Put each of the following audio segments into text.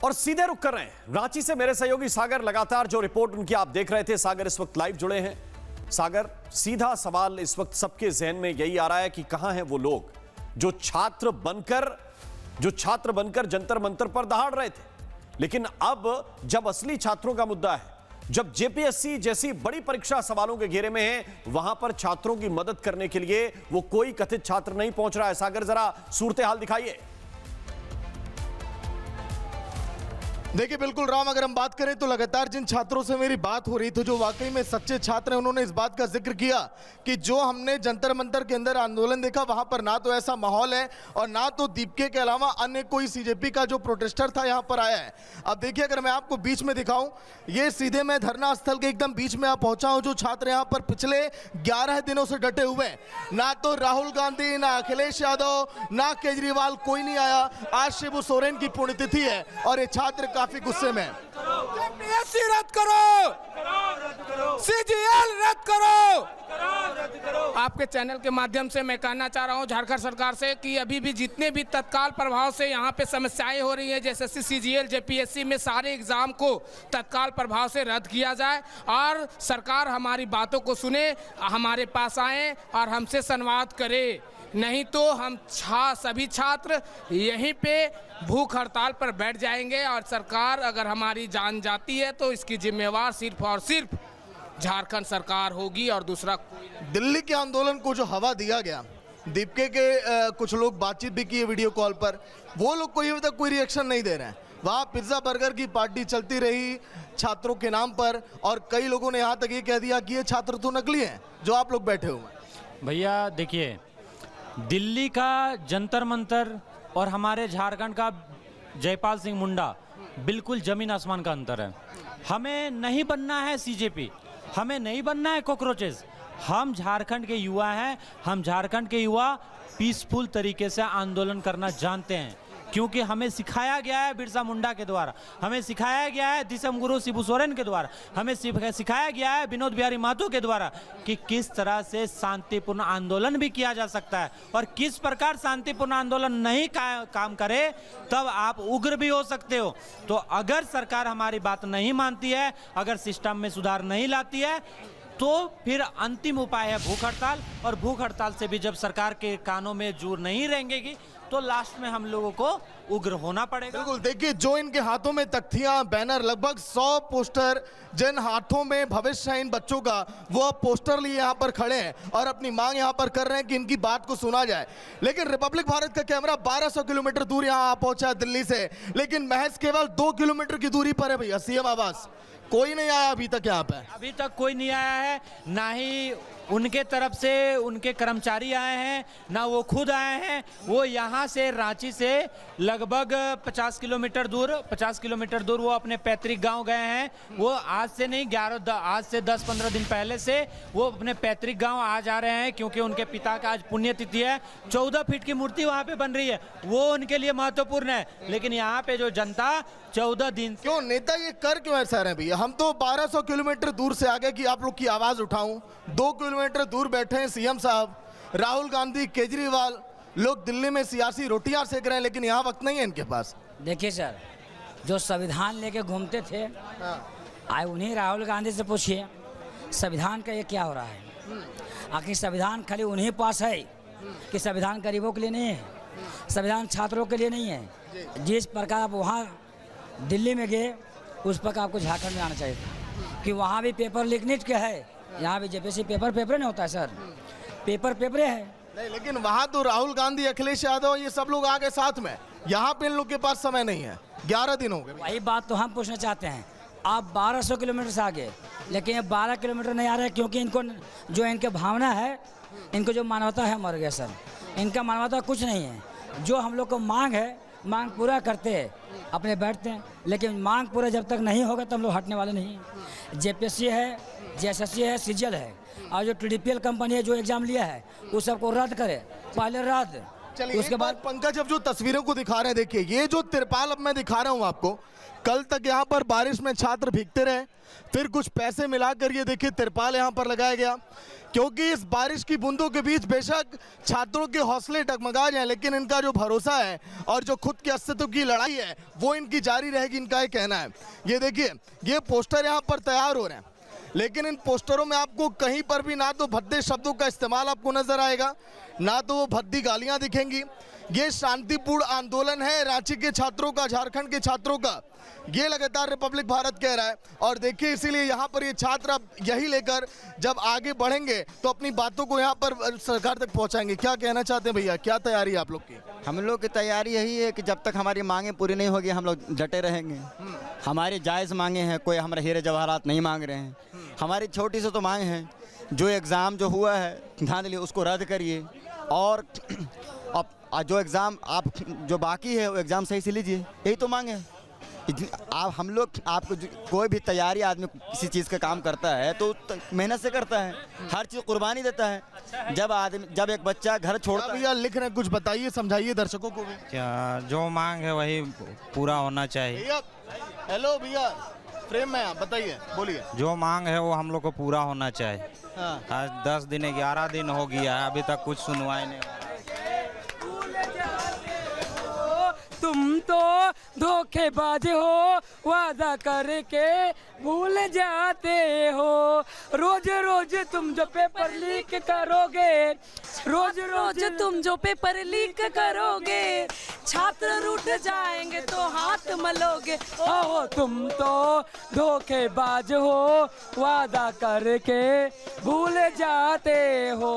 और सीधे रुक कर रहे हैं रांची से मेरे सहयोगी सागर। लगातार जो रिपोर्ट उनकी आप देख रहे थे, सागर इस वक्त लाइव जुड़े हैं। सागर, सीधा सवाल इस वक्त सबके जहन में यही आ रहा है कि कहां हैं वो लोग जो छात्र बनकर जंतर मंतर पर दहाड़ रहे थे, लेकिन अब जब असली छात्रों का मुद्दा है, जब जेपीएससी जैसी बड़ी परीक्षा सवालों के घेरे में है, वहां पर छात्रों की मदद करने के लिए वो कोई कथित छात्र नहीं पहुंच रहा है। सागर, जरा सूरत हाल दिखाइए। देखिए बिल्कुल राम, अगर हम बात करें तो लगातार जिन छात्रों से मेरी बात हो रही थी जो वाकई में सच्चे छात्र हैं, उन्होंने इस बात का जिक्र किया कि जो हमने जंतर मंतर के अंदर आंदोलन देखा, वहां पर ना तो ऐसा माहौल है और ना तो दीपके के अलावा अन्य कोई सीजेपी का जो प्रोटेस्टर था यहां पर आया है। अब देखिए, अगर मैं आपको बीच में दिखाऊं, ये सीधे मैं धरना स्थल के एकदम बीच में पहुंचा हूं। जो छात्र यहां पर पिछले 11 दिनों से डटे हुए हैं, ना तो राहुल गांधी, ना अखिलेश यादव, ना केजरीवाल, कोई नहीं आया। आज शिबू सोरेन की पुण्यतिथि है और ये छात्र काफी गुस्से में। जेपीएससी रद्द करो, सीजीएल रद्द करो। आपके चैनल के माध्यम से मैं कहना चाह रहा हूं झारखंड सरकार से कि अभी भी जितने भी तत्काल प्रभाव से यहां पे समस्याएं हो रही हैं, जैसे सीजीएल, जेपीएससी में सारे एग्जाम को तत्काल प्रभाव से रद्द किया जाए और सरकार हमारी बातों को सुने, हमारे पास आए और हमसे संवाद करे। नहीं तो हम सभी छात्र यहीं पे भूख हड़ताल पर बैठ जाएंगे और सरकार अगर हमारी जान जाती है तो इसकी जिम्मेवार सिर्फ और सिर्फ झारखंड सरकार होगी और दूसरा कोई नहीं। दिल्ली के आंदोलन को जो हवा दिया गया, दीपके के कुछ लोग बातचीत भी किए वीडियो कॉल पर, वो लोग कोई अभी तक कोई रिएक्शन नहीं दे रहे हैं। वहाँ पिज्ज़ा बर्गर की पार्टी चलती रही छात्रों के नाम पर और कई लोगों ने यहाँ तक ये कह दिया कि ये छात्र तो नकली हैं जो आप लोग बैठे हुए हैं। भैया देखिए, दिल्ली का जंतर मंतर और हमारे झारखंड का जयपाल सिंह मुंडा बिल्कुल जमीन आसमान का अंतर है। हमें नहीं बनना है सीजेपी, हमें नहीं बनना है कॉकरोचेस। हम झारखंड के युवा हैं, हम झारखंड के युवा पीसफुल तरीके से आंदोलन करना जानते हैं, क्योंकि हमें सिखाया गया है बिरसा मुंडा के द्वारा, हमें सिखाया गया है दिसम गुरु शिबू सोरेन के द्वारा, हमें सिखाया गया है विनोद बिहारी महतो के द्वारा कि किस तरह से शांतिपूर्ण आंदोलन भी किया जा सकता है और किस प्रकार शांतिपूर्ण आंदोलन नहीं काम करे तब आप उग्र भी हो सकते हो। तो अगर सरकार हमारी बात नहीं मानती है, अगर सिस्टम में सुधार नहीं लाती है, तो फिर अंतिम उपाय है भूख हड़ताल। और भूख हड़ताल से भी जब सरकार के कानों में जूर नहीं रहेंगी तो लास्ट में हम लोगों को उग्र होना पड़ेगा। बिल्कुल, देखिए जो इनके हाथों में तख्तियां, बैनर, लगभग 100 पोस्टर जिन हाथों में भविष्य है इन बच्चों का, वो पोस्टर लिए यहाँ पर खड़े हैं और अपनी मांग यहाँ पर कर रहे हैं कि इनकी बात को सुना जाए। लेकिन रिपब्लिक भारत का कैमरा 1200 किलोमीटर दूर यहाँ पहुंचा है दिल्ली से, लेकिन महज केवल 2 किलोमीटर की दूरी पर है भैया सीएम आवास। कोई नहीं आया अभी तक यहाँ पे, अभी तक कोई नहीं आया है, ना ही उनके तरफ से उनके कर्मचारी आए हैं, ना वो खुद आए हैं। वो यहाँ से रांची से लगभग 50 किलोमीटर दूर वो अपने पैतृक गांव गए हैं। वो आज से नहीं, आज से 10-15 दिन पहले से वो अपने पैतृक गांव आ जा रहे हैं, क्योंकि उनके पिता का आज पुण्यतिथि है। 14 फीट की मूर्ति वहाँ पे बन रही है, वो उनके लिए महत्वपूर्ण है। लेकिन यहाँ पे जो जनता 14 दिन क्यों नेता ये कर क्यों ऐसा रहे भैया? हम तो 1200 किलोमीटर दूर से आ गए कि आप लोग की आवाज उठाऊं। 2 किलोमीटर दूर बैठे हैं सीएम साहब, राहुल गांधी, केजरीवाल, लोग दिल्ली में सियासी रोटियां सेक रहे हैं, लेकिन यहाँ वक्त नहीं है इनके पास। देखिए सर, जो संविधान लेके घूमते थे, आए उन्हीं राहुल गांधी से पूछिए संविधान का ये क्या हो रहा है। आखिर संविधान खाली उन्हीं पास है कि संविधान गरीबों के लिए नहीं है, संविधान छात्रों के लिए नहीं है। जिस प्रकार आप वहाँ दिल्ली में गए, उस प्रकार आपको झारखंड में आना चाहिए था कि वहाँ भी पेपर लिखने के है, यहाँ भी जेपीएससी पेपर नहीं होता है सर, पेपर है नहीं। लेकिन वहाँ तो राहुल गांधी, अखिलेश यादव, ये सब लोग आ गए साथ में, यहाँ पे इन लोग के पास समय नहीं है। 11 दिन हो गए। वही बात तो हम पूछना चाहते हैं। आप 1200 किलोमीटर से आगे, लेकिन ये 12 किलोमीटर नहीं आ रहे, क्योंकि इनको जो इनके भावना है, इनको जो मानवता है मर गया सर। इनका मानवता कुछ नहीं है। जो हम लोग को मांग है, मांग पूरा करते हैं, अपने बैठते हैं, लेकिन मांग पूरा जब तक नहीं होगा तो हम लोग हटने वाले नहीं हैं। जेपीएससी है, जेएसएससी है, सीजीएल है, और जो टीडीपीएल कंपनी है जो एग्जाम लिया है उस सबको रद्द करे, पहले रद्द। चलिए उसके बाद पंकज, अब जो तस्वीरों को दिखा रहे हैं, देखिए ये जो तिरपाल अब मैं दिखा रहा हूँ आपको, कल तक यहाँ पर बारिश में छात्र भीगते रहे, फिर कुछ पैसे मिलाकर ये देखिए तिरपाल यहाँ पर लगाया गया। क्योंकि इस बारिश की बूंदों के बीच बेशक छात्रों के हौसले डगमगा जाएं, लेकिन इनका जो भरोसा है और जो खुद के अस्तित्व की लड़ाई है वो इनकी जारी रहेगी, इनका ये कहना है। ये देखिए, ये पोस्टर यहाँ पर तैयार हो रहे हैं, लेकिन इन पोस्टरों में आपको कहीं पर भी ना तो भद्दे शब्दों का इस्तेमाल आपको नजर आएगा, ना तो वो भद्दी गालियां दिखेंगी। ये शांतिपूर्ण आंदोलन है रांची के छात्रों का, झारखंड के छात्रों का, ये लगातार रिपब्लिक भारत कह रहा है। और देखिए, इसीलिए यहाँ पर ये छात्र अब यही लेकर जब आगे बढ़ेंगे तो अपनी बातों को यहाँ पर सरकार तक पहुँचाएंगे। क्या कहना चाहते हैं भैया, क्या तैयारी है आप लोग की? हम लोग की तैयारी यही है कि जब तक हमारी मांगे पूरी नहीं होगी हम लोग डटे रहेंगे। हमारी जायज़ मांगे हैं, कोई हमारे हीरे जवाहरात नहीं मांग रहे हैं। हमारी छोटी सी तो मांग है, जो एग्ज़ाम जो हुआ है धांधली उसको रद्द करिए, और अब जो एग्ज़ाम आप जो बाकी है वो एग्ज़ाम सही से लीजिए, यही तो मांग है। आप हम लोग आपको कोई भी तैयारी आदमी किसी चीज़ का काम करता है तो मेहनत से करता है, हर चीज़ कुर्बानी देता है। जब एक बच्चा घर छोड़ता है। भैया लिख रहे हैं, कुछ बताइए, समझाइए दर्शकों को भी। क्या जो मांग है वही पूरा होना चाहिए। भैया हेलो भैया, फ्रेम में आप बताइए, बोलिए। जो मांग है वो हम लोग को पूरा होना चाहिए। हाँ। आज 10 दिन 11 दिन हो गया है, अभी तक कुछ सुनवाई नहीं। तुम तो धोखेबाज हो, वादा करके भूल जाते हो। रोज रोज तुम जो पेपर लीक करोगे, रोज रोज तुम जो पेपर लीक करोगे, छात्र रूठ जाएंगे तो हाथ मलोगे। ओहो, तुम तो धोखेबाज हो, वादा करके भूल जाते हो।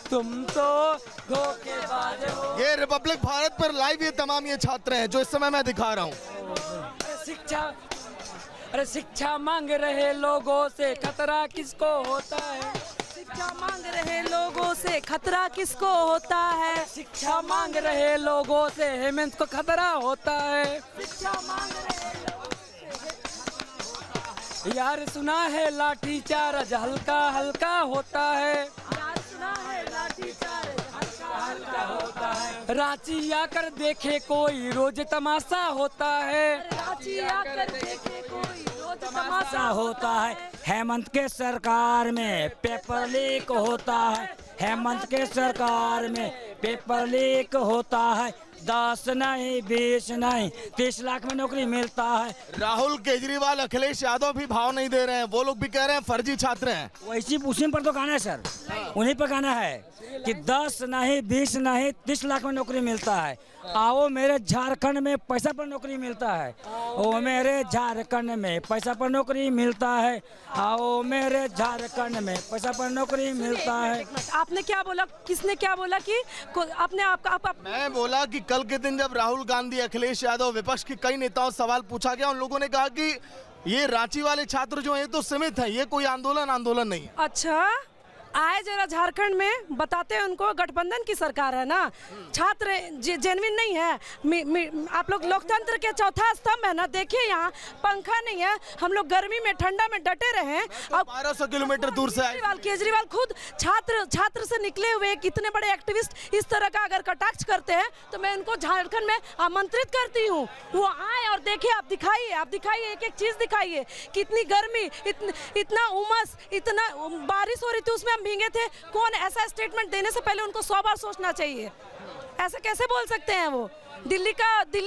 तुम तो धोखेबाज हो। ये रिपब्लिक भारत पर लाइव ये तमाम ये छात्र हैं जो इस समय मैं दिखा रहा हूँ। शिक्षा मांग रहे लोगों से खतरा किसको होता है? शिक्षा मांग रहे लोगों से खतरा किसको होता है? शिक्षा मांग रहे लोगों से हेमंत को खतरा होता है। शिक्षा मांग रहे लोगों से यार सुना है लाठीचार्ज हल्का हल्का होता है। यार सुना है लाठीचार्ज हल्का हल्का होता है। रांची आकर देखे कोई रोज तमाशा होता है। रांची आकर देखे कोई रोज तमाशा होता है। हेमंत के सरकार में पेपर लीक होता है। हेमंत के सरकार में पेपर लीक होता है। 10 नहीं 20 नहीं 30 लाख में नौकरी मिलता है। राहुल केजरीवाल, अखिलेश यादव भी भाव नहीं दे रहे हैं, वो लोग भी कह रहे हैं फर्जी छात्र हैं। वैसी उसी पर तो गाना है सर, उन्हीं पर गाना है कि 10 नहीं 20 नहीं 30 लाख में नौकरी मिलता है। आओ मेरे झारखंड में पैसा पर नौकरी मिलता है। ओ मेरे झारखंड में पैसा पर नौकरी मिलता है। आओ मेरे झारखंड में पैसा पर नौकरी मिलता है। आपने क्या बोला, किसने क्या बोला कि आपने आपका मैं बोला कि कल के दिन जब राहुल गांधी, अखिलेश यादव, विपक्ष के कई नेताओं से सवाल पूछा गया, उन लोगों ने कहा कि ये रांची वाले छात्र जो हैं तो सीमित हैं, ये कोई आंदोलन नहीं है। अच्छा आए जरा झारखंड में, बताते हैं उनको गठबंधन की सरकार है ना, छात्र जेन्युइन नहीं है। आप लोग लोकतंत्र के चौथा स्तंभ है ना, देखिए यहाँ पंखा नहीं है, हम लोग गर्मी में ठंडा में डटे रहे। अब 1200 किलोमीटर दूर से आए। केजरीवाल खुद छात्र से निकले हुए कितने बड़े एक्टिविस्ट इस तरह का अगर कटाक्ष करते हैं तो मैं उनको झारखंड में आमंत्रित करती हूँ, वो आए और देखिए। आप दिखाइए एक एक चीज दिखाइए, कितनी गर्मी, इतना उमस, इतना बारिश हो रही थी, उसमें भीगे थे। कौन ऐसा स्टेटमेंट देने से पहले उनको 100 बार सोचना चाहिए। ऐसा कैसे बोल सकते हैं वो? दिल्ली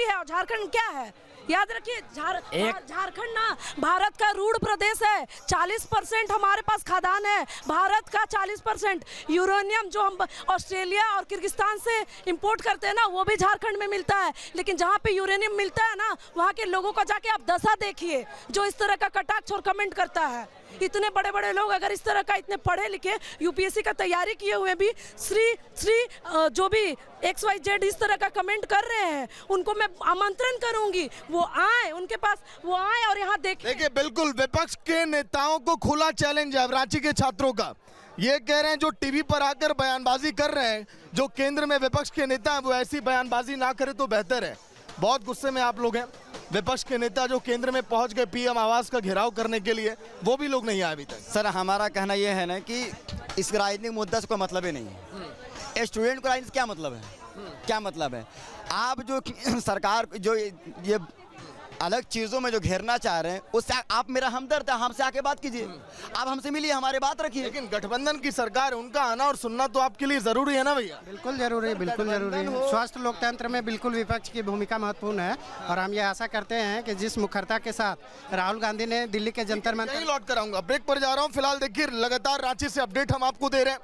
है और झारखंड क्या है? याद रखिए, झारखंड ना भारत का रूढ़ प्रदेश है। 40% हमारे पास खादान है, भारत का 40%। यूरेनियम जो हम ऑस्ट्रेलिया और किर्गिस्तान से इंपोर्ट करते हैं ना, वो भी झारखंड में मिलता है। लेकिन जहाँ पे यूरेनियम मिलता है ना, वहाँ के लोगों का जाके आप दशा देखिए, जो इस तरह का कटाक्ष और कमेंट करता है। इतने बड़े बड़े लोग अगर इस तरह का, इतने पढ़े लिखे, यूपीएससी का तैयारी किए हुए भी श्री जो भी XYZ इस तरह का कमेंट कर रहे हैं, उनको मैं आमंत्रण करूंगी, वो आए, उनके पास वो आए और यहाँ देखिए। बिल्कुल विपक्ष के नेताओं को खुला चैलेंज है रांची के छात्रों का। ये कह रहे हैं जो टीवी पर आकर बयानबाजी कर रहे हैं, जो केंद्र में विपक्ष के नेता हैं, वो ऐसी बयानबाजी ना करे तो बेहतर है। बहुत गुस्से में आप लोग हैं। विपक्ष के नेता जो केंद्र में पहुंच गए PM आवास का घेराव करने के लिए, वो भी लोग नहीं आए अभी तक। सर हमारा कहना यह है ना कि इस राजनीतिक मुद्दा से कोई मतलब ही नहीं है। स्टूडेंट को राजनीति क्या मतलब है? क्या मतलब है? आप जो सरकार जो ये अलग चीजों में जो घेरना चाह रहे हैं, उससे आप मेरा हमदर्द है, हमसे आके बात कीजिए, आप हमसे मिलिए, हमारी बात रखिए। लेकिन गठबंधन की सरकार है, उनका आना और सुनना तो आपके लिए जरूरी है ना भैया? बिल्कुल जरूरी है, बिल्कुल जरूरी है। स्वस्थ लोकतंत्र में बिल्कुल विपक्ष की भूमिका महत्वपूर्ण है और हम ये आशा करते हैं कि जिस मुखरता के साथ राहुल गांधी ने दिल्ली के जंतर मंतर यही लौट कर आऊंगा, ब्रेक पर जा रहा हूं। फिलहाल देखिए लगातार रांची से अपडेट हम आपको दे रहे हैं।